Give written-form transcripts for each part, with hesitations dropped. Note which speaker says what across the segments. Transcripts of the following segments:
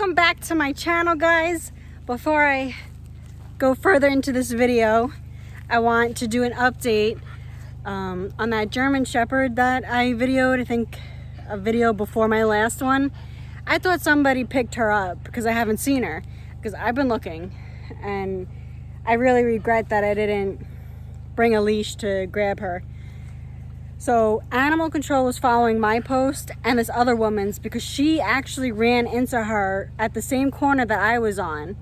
Speaker 1: Welcome back to my channel, guys. Before I go further into this video, I want to do an update on that German Shepherd that I videoed. I think a video before my last one. I thought somebody picked her up because I haven't seen her, because I've been looking, and I really regret that I didn't bring a leash to grab her. So animal control was following my post and this other woman's, because she actually ran into her at the same corner that I was on.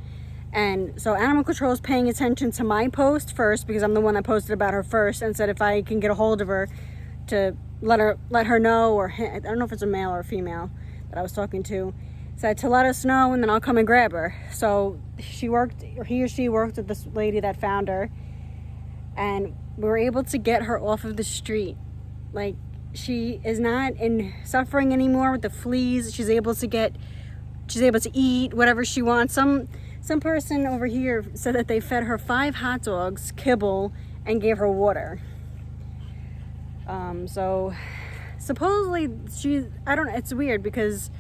Speaker 1: And so animal control is paying attention to my post first, because I'm the one that posted about her first, and said if I can get a hold of her to let her know, or I don't know if it's a male or a female that I was talking to, said to let us know, and then I'll come and grab her. So he or she worked with this lady that found her, and we were able to get her off of the street. Like, she is not in suffering anymore with the fleas. She's able to eat whatever she wants. Some person over here said that they fed her 5 hot dogs, kibble, and gave her water. So supposedly I don't know, it's weird because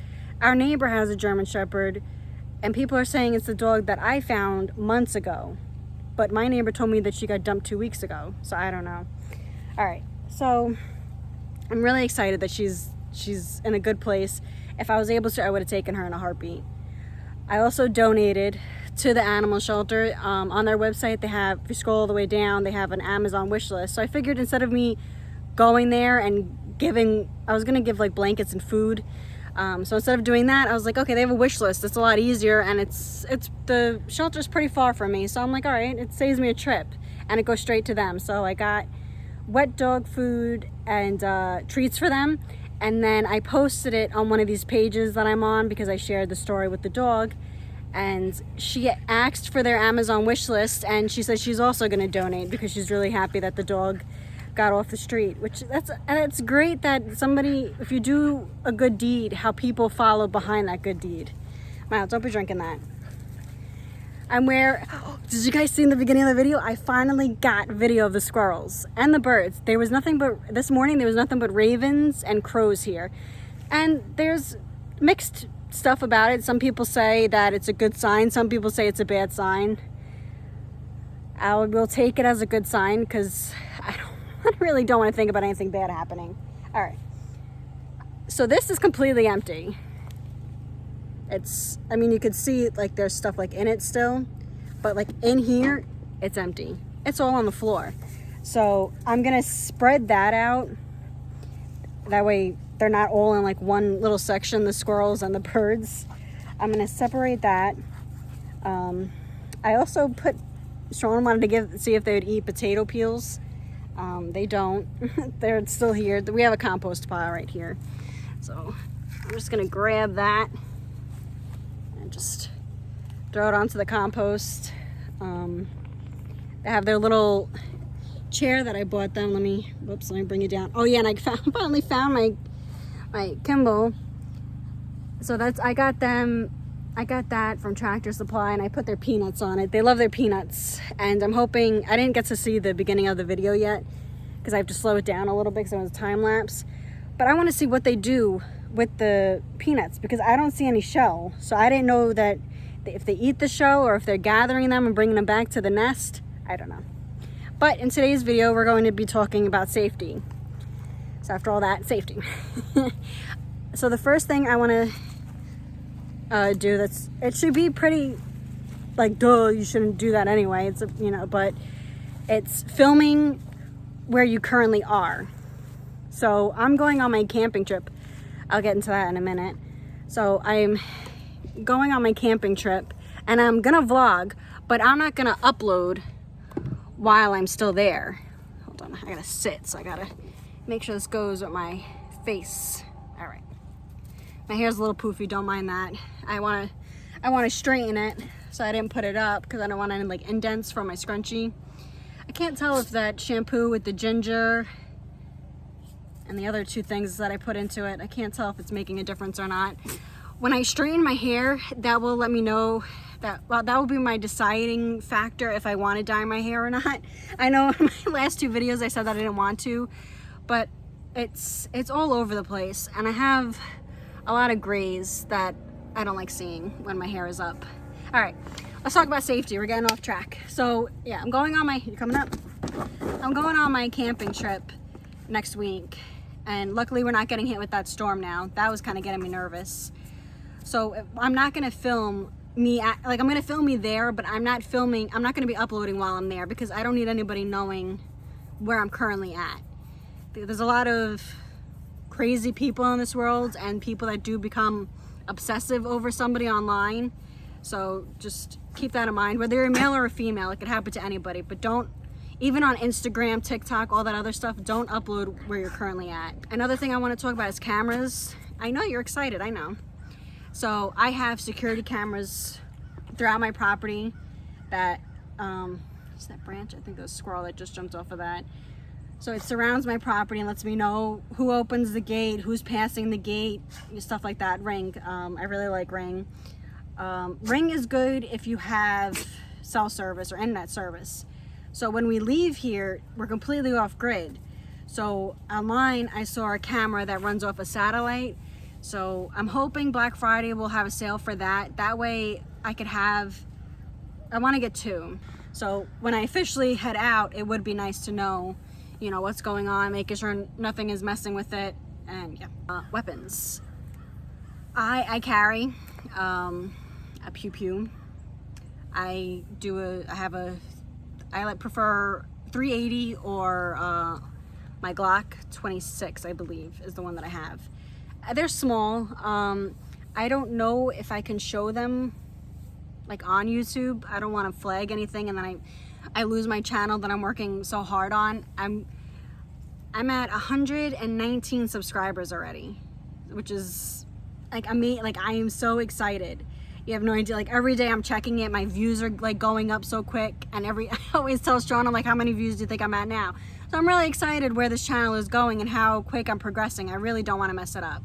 Speaker 1: our neighbor has a German Shepherd, and people are saying it's the dog that I found months ago. But my neighbor told me that she got dumped 2 weeks ago, so I don't know. All right, so I'm really excited that she's in a good place. If I was able to, I would have taken her in a heartbeat. I also donated to the animal shelter. On their website, they have, if you scroll all the way down, they have an Amazon wish list. So I figured instead of me going there and I was gonna give like blankets and food. So instead of doing that, I was like, okay, they have a wish list. It's a lot easier, and the shelter's pretty far from me. So I'm like, all right, it saves me a trip, and it goes straight to them. So I got wet dog food and treats for them, and then I posted it on one of these pages that I'm on because I shared the story with the dog, and she asked for their Amazon wish list, and she said she's also going to donate because she's really happy that the dog got off the street. Which that's great that somebody, if you do a good deed, how people follow behind that good deed. Wow, don't be drinking that. Did you guys see in the beginning of the video, I finally got video of the squirrels and the birds. This morning there was nothing but ravens and crows here. And there's mixed stuff about it. Some people say that it's a good sign. Some people say it's a bad sign. I will take it as a good sign, because I really don't want to think about anything bad happening. All right. So this is completely empty. You could see like there's stuff like in it still, but like in here, it's empty. It's all on the floor. So I'm gonna spread that out. That way they're not all in like one little section, the squirrels and the birds. I'm gonna separate that. I also Sean wanted to see if they would eat potato peels. They don't. They're still here. We have a compost pile right here. So I'm just gonna grab that and just throw it onto the compost. They have their little chair that I bought them. Let me bring it down. Oh yeah, and I finally found my Kimball. So I got that from Tractor Supply, and I put their peanuts on it. They love their peanuts, and I'm hoping, I didn't get to see the beginning of the video yet because I have to slow it down a little bit because it was a time lapse. But I want to see what they do with the peanuts, because I don't see any shell. So I didn't know that if they eat the shell or if they're gathering them and bringing them back to the nest. I don't know. But in today's video, we're going to be talking about safety. So after all that, safety. So the first thing I want to do, it should be pretty, like, duh, you shouldn't do that anyway. But it's filming where you currently are. So I'm going on my camping trip. I'll get into that in a minute. So I'm going on my camping trip, and I'm gonna vlog, but I'm not gonna upload while I'm still there. Hold on, I gotta sit, so I gotta make sure this goes with my face. All right. My hair's a little poofy, don't mind that. I wanna straighten it, so I didn't put it up because I don't want any like indents from my scrunchie. I can't tell if that shampoo with the ginger and the other 2 things that I put into it, I can't tell if it's making a difference or not. When I straighten my hair, that will let me know that will be my deciding factor if I want to dye my hair or not. I know in my last 2 videos I said that I didn't want to, but it's all over the place, and I have a lot of grays that I don't like seeing when my hair is up. All right, let's talk about safety. We're getting off track. So yeah, I'm going on my, you coming up? I'm going on my camping trip next week. And luckily we're not getting hit with that storm now. That was kind of getting me nervous. So I'm not gonna film me, I'm gonna film me there, but I'm not gonna be uploading while I'm there because I don't need anybody knowing where I'm currently at. There's a lot of crazy people in this world and people that do become obsessive over somebody online. So just keep that in mind. Whether you're a male or a female, it could happen to anybody, but don't, even on Instagram, TikTok, all that other stuff, don't upload where you're currently at. Another thing I want to talk about is cameras. I know you're excited, I know. So I have security cameras throughout my property that, is that branch? I think there's a squirrel that just jumped off of that. So it surrounds my property and lets me know who opens the gate, who's passing the gate, stuff like that. Ring, I really like Ring. Ring is good if you have cell service or internet service. So when we leave here, we're completely off grid. So online, I saw a camera that runs off a satellite. So I'm hoping Black Friday will have a sale for that. That way I want to get 2. So when I officially head out, it would be nice to know, you know, what's going on, making sure nothing is messing with it. And yeah, weapons. I carry a pew pew. I prefer 380 or my Glock 26, I believe, is the one that I have. They're small. I don't know if I can show them like on YouTube. I don't want to flag anything and then I lose my channel that I'm working so hard on. I'm at 119 subscribers already, which is like amazing. Like I am so excited. You have no idea. Like every day I'm checking it, my views are like going up so quick. And I always tell Sean, I'm like, how many views do you think I'm at now? So I'm really excited where this channel is going and how quick I'm progressing. I really don't want to mess it up.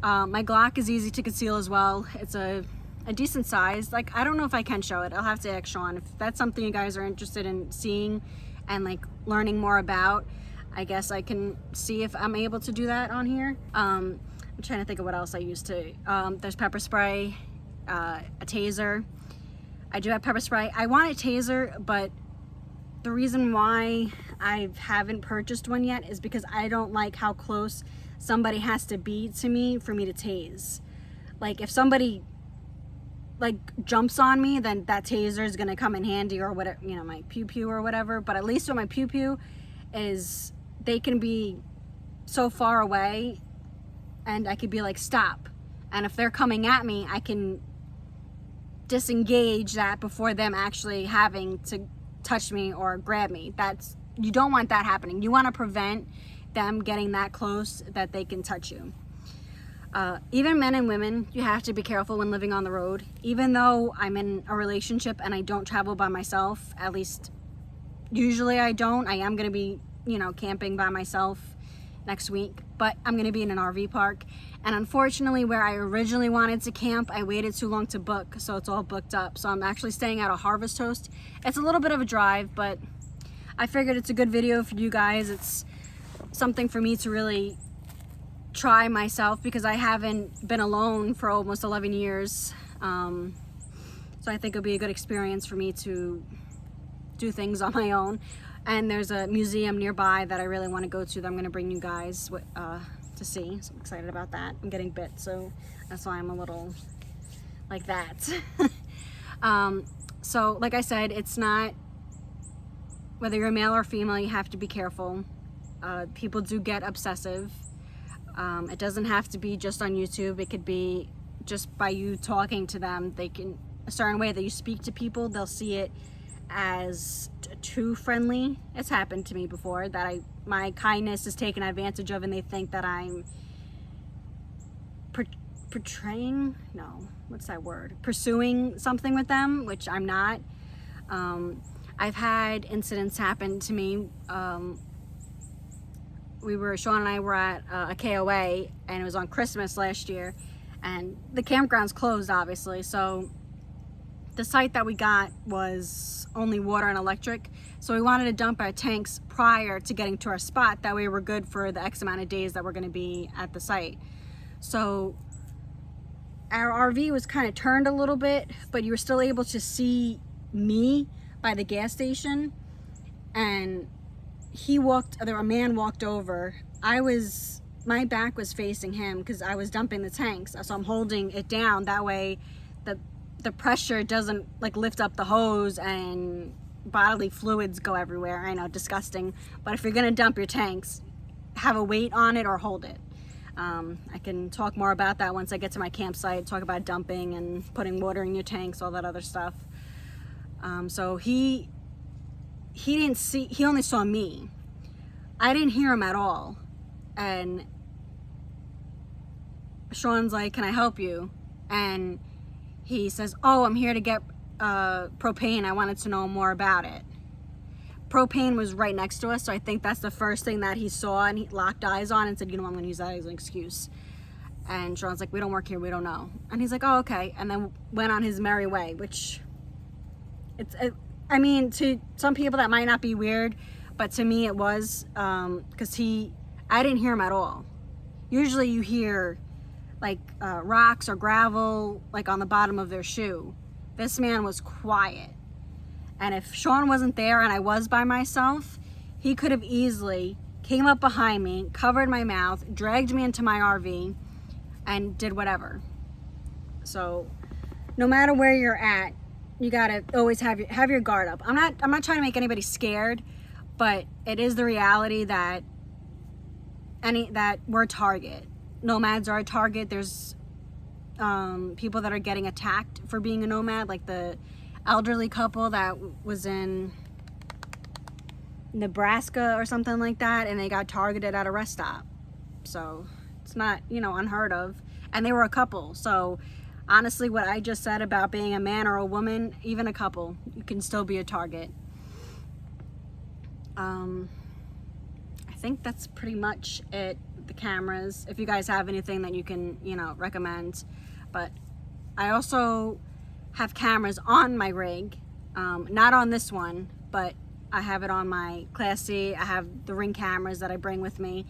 Speaker 1: My Glock is easy to conceal as well. It's a decent size. Like I don't know if I can show it. I'll have to ask Sean if that's something you guys are interested in seeing and like learning more about. I guess I can see if I'm able to do that on here. I'm trying to think of what else I used to. There's pepper spray, a taser. I do have pepper spray. I want a taser, but the reason why I haven't purchased one yet is because I don't like how close somebody has to be to me for me to tase. Like if somebody like jumps on me, then that taser is gonna come in handy, or whatever, you know, my pew pew or whatever. But at least with my pew pew is they can be so far away and I could be like, stop. And if they're coming at me, I can disengage that before them actually having to touch me or grab me. You don't want that happening. You want to prevent them getting that close that they can touch you. Even men and women, you have to be careful when living on the road. Even though I'm in a relationship and I don't travel by myself, at least usually I don't. I am going to be, you know, camping by myself next week, but I'm going to be in an RV park. And unfortunately, where I originally wanted to camp, I waited too long to book, so it's all booked up. So I'm actually staying at a Harvest Host. It's a little bit of a drive, but I figured it's a good video for you guys. It's something for me to really try myself because I haven't been alone for almost 11 years. So I think it'll be a good experience for me to do things on my own. And there's a museum nearby that I really want to go to that I'm going to bring you guys to see. So I'm excited about that. I'm getting bit, so that's why I'm a little like that. So like I said, it's not, whether you're male or female, you have to be careful. People do get obsessive. It doesn't have to be just on YouTube. It could be just by you talking to them. They can, a certain way that you speak to people, they'll see it as too friendly. It's happened to me before that my kindness is taken advantage of and they think that I'm portraying, no, what's that word? Pursuing something with them, which I'm not. I've had incidents happen to me. Sean and I were at a KOA and it was on Christmas last year and the campground's closed obviously, so the site that we got was only water and electric, so we wanted to dump our tanks prior to getting to our spot. That way we're good for the X amount of days that we're going to be at the site. So our RV was kind of turned a little bit, but you were still able to see me by the gas station. And a man walked over. My back was facing him because I was dumping the tanks. So I'm holding it down. That way the pressure doesn't like lift up the hose and bodily fluids go everywhere. I know, disgusting. But if you're gonna dump your tanks, have a weight on it or hold it. I can talk more about that once I get to my campsite, talk about dumping and putting water in your tanks, all that other stuff. So he only saw me. I didn't hear him at all. And Sean's like, can I help you? And he says, oh, I'm here to get propane. I wanted to know more about it. Propane was right next to us, so I think that's the first thing that he saw and he locked eyes on and said, you know, I'm going to use that as an excuse. And Sean's like, we don't work here, we don't know. And he's like, oh, okay. And then went on his merry way, which I mean, to some people that might not be weird, but to me it was, because I didn't hear him at all. Usually you hear like rocks or gravel like on the bottom of their shoe. This man was quiet. And if Sean wasn't there and I was by myself, he could have easily came up behind me, covered my mouth, dragged me into my RV, and did whatever. So no matter where you're at, you gotta always have your guard up. I'm not trying to make anybody scared, but it is the reality that we're a target. Nomads are a target. There's people that are getting attacked for being a nomad, like the elderly couple that was in Nebraska or something like that, and they got targeted at a rest stop. So it's not, unheard of. And they were a couple. So honestly, what I just said about being a man or a woman, even a couple, you can still be a target. I think that's pretty much it. The cameras, if you guys have anything that you can, recommend. But I also have cameras on my rig, not on this one, but I have it on my Class C. I have the Ring cameras that I bring with me,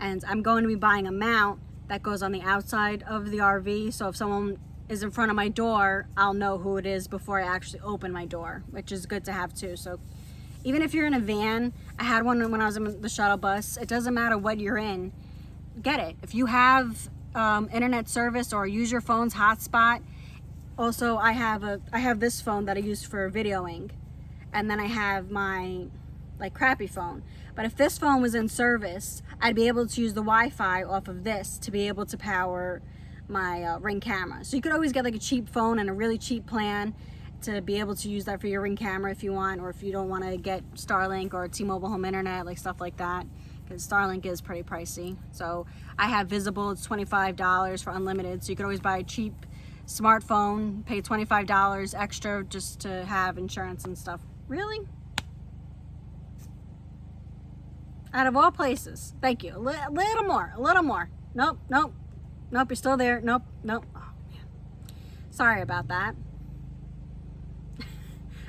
Speaker 1: and I'm going to be buying a mount that goes on the outside of the RV, so if someone is in front of my door, I'll know who it is before I actually open my door, which is good to have too. So even if you're in a van, I had one when I was in the shuttle bus, it doesn't matter what you're in, get it. If you have internet service or use your phone's hotspot. Also, I have this phone that I use for videoing, and then I have my crappy phone. But if this phone was in service, I'd be able to use the Wi-Fi off of this to be able to power my Ring camera. So you could always get a cheap phone and a really cheap plan to be able to use that for your Ring camera if you want, or if you don't want to get Starlink or T-Mobile home internet, stuff like that, because Starlink is pretty pricey. So I have Visible, it's $25 for unlimited, so you could always buy a cheap smartphone, pay $25 extra just to have insurance and stuff. Really? Out of all places. Thank you. A little more. Nope, you're still there. Nope. Oh, man. Sorry about that.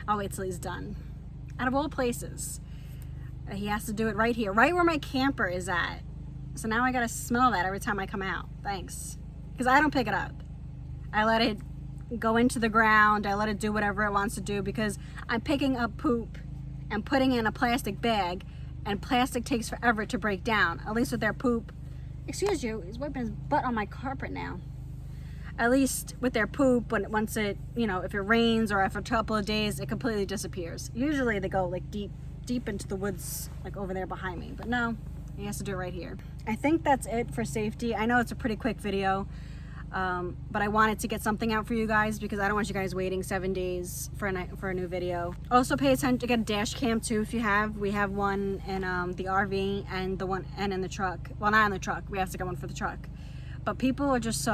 Speaker 1: I'll wait till he's done. Out of all places. He has to do it right here, right where my camper is at. So now I gotta smell that every time I come out. Thanks. Because I don't pick it up. I let it go into the ground. I let it do whatever it wants to do, because I'm picking up poop and putting it in a plastic bag, and plastic takes forever to break down. At least with their poop. Excuse you, he's wiping his butt on my carpet now. At least with their poop, once it, if it rains or after a couple of days, it completely disappears. Usually they go deep into the woods, over there behind me. But no, he has to do it right here. I think that's it for safety. I know it's a pretty quick video. But I wanted to get something out for you guys because I don't want you guys waiting 7 days for a new video. Also pay attention to get a dash cam too if you have. We have one in the RV and in the truck. Well, not in the truck. We have to get one for the truck. But people are just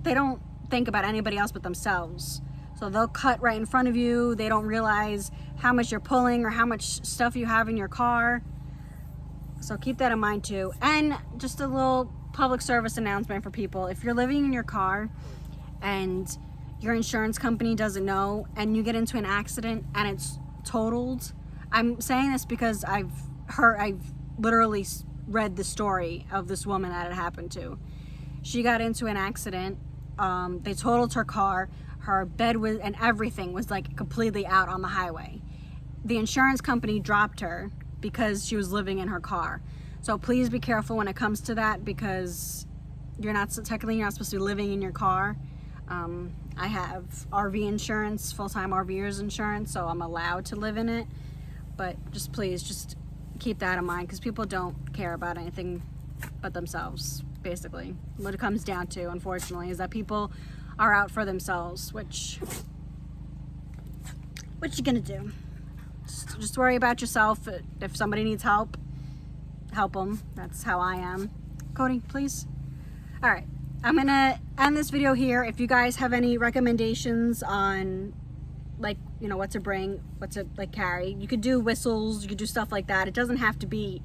Speaker 1: they don't think about anybody else but themselves. So they'll cut right in front of you. They don't realize how much you're pulling or how much stuff you have in your car. So keep that in mind too. And just a little public service announcement for people. If you're living in your car and your insurance company doesn't know and you get into an accident and it's totaled, I'm saying this because I've literally read the story of this woman that it happened to. She got into an accident. They totaled her car. Her bed was, and everything was like completely out on the highway. The insurance company dropped her because she was living in her car. So please be careful when it comes to that, because you're not supposed to be living in your car. I have RV insurance, full-time RVers insurance, so I'm allowed to live in it. But just please, just keep that in mind, because people don't care about anything but themselves, basically. What it comes down to, unfortunately, is that people are out for themselves, which what you gonna do? Just worry about yourself. If somebody needs help, help them. That's how I am. Cody, please. All right, I'm gonna end this video here. If you guys have any recommendations on, like, you know, what to bring, what to like carry, you could do whistles, you could do stuff like that. It doesn't have to be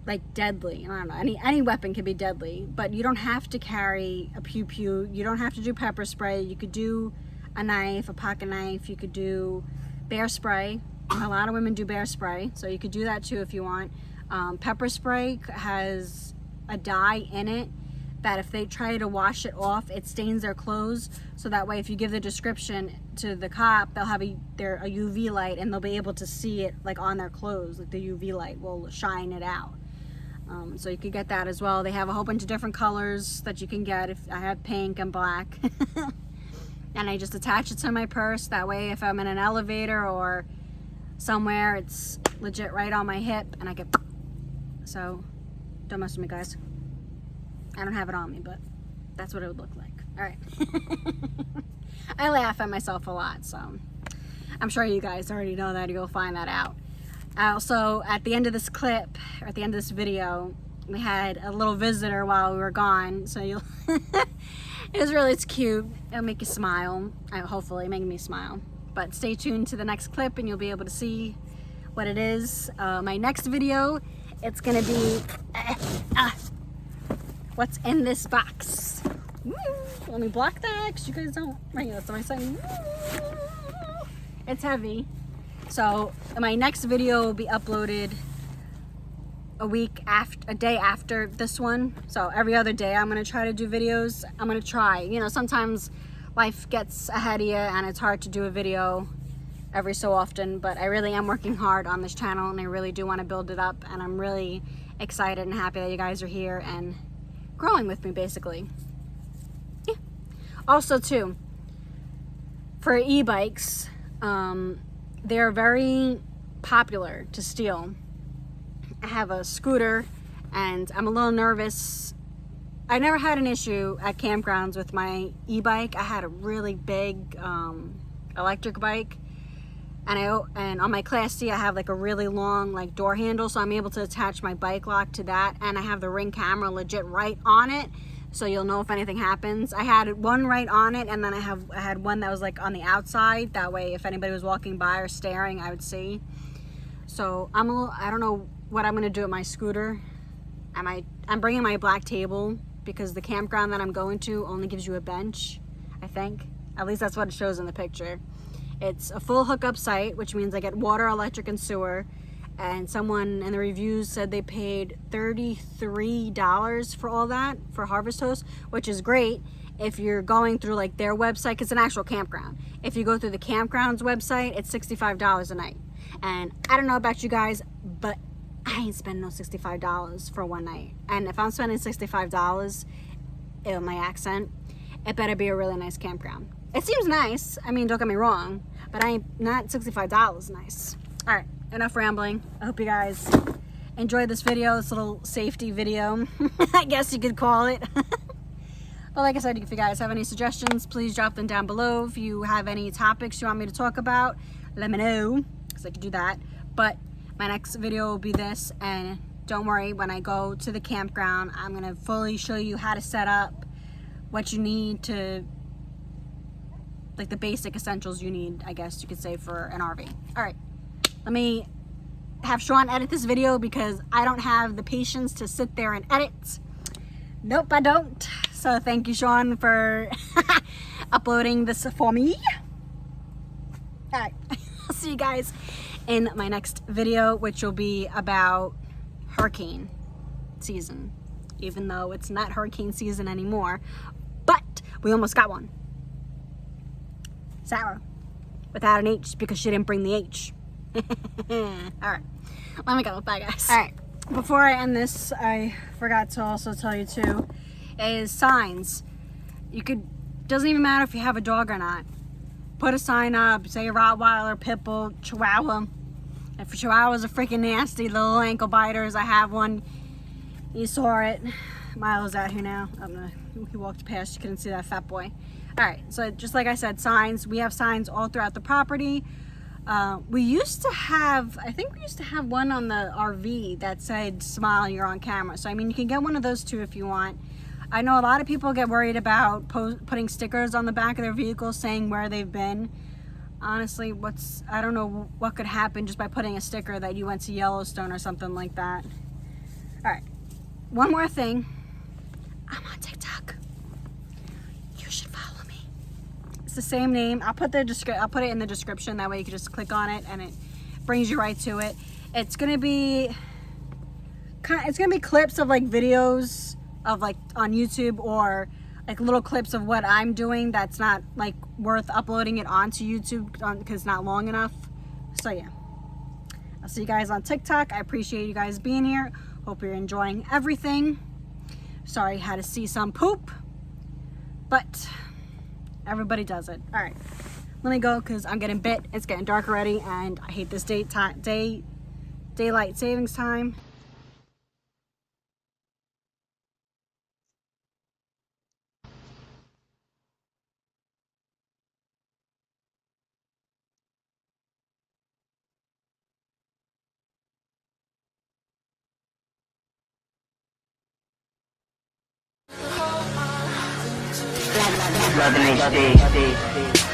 Speaker 1: like deadly. I don't know, any weapon can be deadly, but you don't have to carry a pew-pew. You don't have to do pepper spray. You could do a knife, a pocket knife. You could do bear spray. A lot of women do bear spray, so you could do that too if you want. Pepper spray has a dye in it that if they try to wash it off, it stains their clothes. So that way, if you give the description to the cop, they'll have a UV light, and they'll be able to see it like on their clothes. Like the UV light will shine it out. So you could get that as well. They have a whole bunch of different colors that you can get. If I have pink and black. And I just attach it to my purse. That way, if I'm in an elevator or somewhere, it's legit right on my hip, and I get. So don't mess with me, guys. I don't have it on me, but that's what it would look like. All right. I laugh at myself a lot, so I'm sure you guys already know that. You'll find that out. Also, at the end of this clip, or at the end of this video, we had a little visitor while we were gone. So you'll, it's cute. It'll make you smile. Hopefully, make me smile. But stay tuned to the next clip, and you'll be able to see what it is. My next video, it's gonna be what's in this box. Woo! Let me block that, because you guys don't. Right, that's what I'm saying. It's heavy. So my next video will be uploaded a day after this one. So every other day I'm gonna try to do videos. I'm gonna try. You know, sometimes life gets ahead of you and it's hard to do a video every so often, but I really am working hard on this channel, and I really do want to build it up, and I'm really excited and happy that you guys are here and growing with me, basically. Yeah. Also too, for e-bikes, they're very popular to steal. I have a scooter, and I'm a little nervous. I never had an issue at campgrounds with my e-bike. I had a really big electric bike, and on my Class C I have like a really long like door handle, so I'm able to attach my bike lock to that, and I have the Ring camera legit right on it, so you'll know if anything happens. I had one right on it, and then I had one that was like on the outside. That way, if anybody was walking by or staring, I would see. So I don't know what I'm gonna do with my scooter. I'm bringing my black table, because the campground that I'm going to only gives you a bench, I think. At least that's what it shows in the picture. It's a full hookup site, which means I get water, electric, and sewer. And someone in the reviews said they paid $33 for all that, for Harvest Host, which is great if you're going through like their website, because it's an actual campground. If you go through the campground's website, it's $65 a night. And I don't know about you guys, but I ain't spending no $65 for one night. And if I'm spending $65, my accent, it better be a really nice campground. It seems nice. I mean, don't get me wrong, but not $65 nice. All right. Enough rambling. I hope you guys enjoyed this video, this little safety video, I guess you could call it. But like I said, if you guys have any suggestions, please drop them down below. If you have any topics you want me to talk about, let me know, because I can do that. But my next video will be this, and don't worry, when I go to the campground, I'm going to fully show you how to set up, what you need to, like the basic essentials you need, I guess you could say, for an RV. All right. Let me have Sean edit this video, because I don't have the patience to sit there and edit. Nope, I don't. So thank you, Sean, for uploading this for me. All right, I'll see you guys in my next video, which will be about hurricane season. even though it's not hurricane season anymore. But we almost got one. Sarah, without an H because she didn't bring the H. Alright, let me go. Bye, guys. Alright, before I end this, I forgot to also tell you too, is signs. You could, doesn't even matter if you have a dog or not. Put a sign up, say Rottweiler, Pitbull, Chihuahua. If Chihuahuas are freaking nasty, little ankle biters, I have one. You saw it. Milo's out here now. I don't know. He walked past. You couldn't see that fat boy. All right. So just like I said, signs. We have signs all throughout the property. We used to have, I think we used to have one on the RV that said, "Smile, you're on camera." So I mean, you can get one of those too if you want. I know a lot of people get worried about putting stickers on the back of their vehicles saying where they've been. Honestly, I don't know what could happen just by putting a sticker that you went to Yellowstone or something like that. All right. One more thing. I'm on TikTok. You should follow me. It's the same name. I'll put it in the description. That way you can just click on it and it brings you right to it. It's gonna be clips of like videos of like on YouTube, or like little clips of what I'm doing that's not like worth uploading it onto YouTube because it's not long enough. So yeah, I'll see you guys on TikTok. I appreciate you guys being here. Hope you're enjoying everything. Sorry I had to see some poop, but everybody does it. All right, let me go because I'm getting bit. It's getting dark already and I hate this daylight savings time.
Speaker 2: Love HD.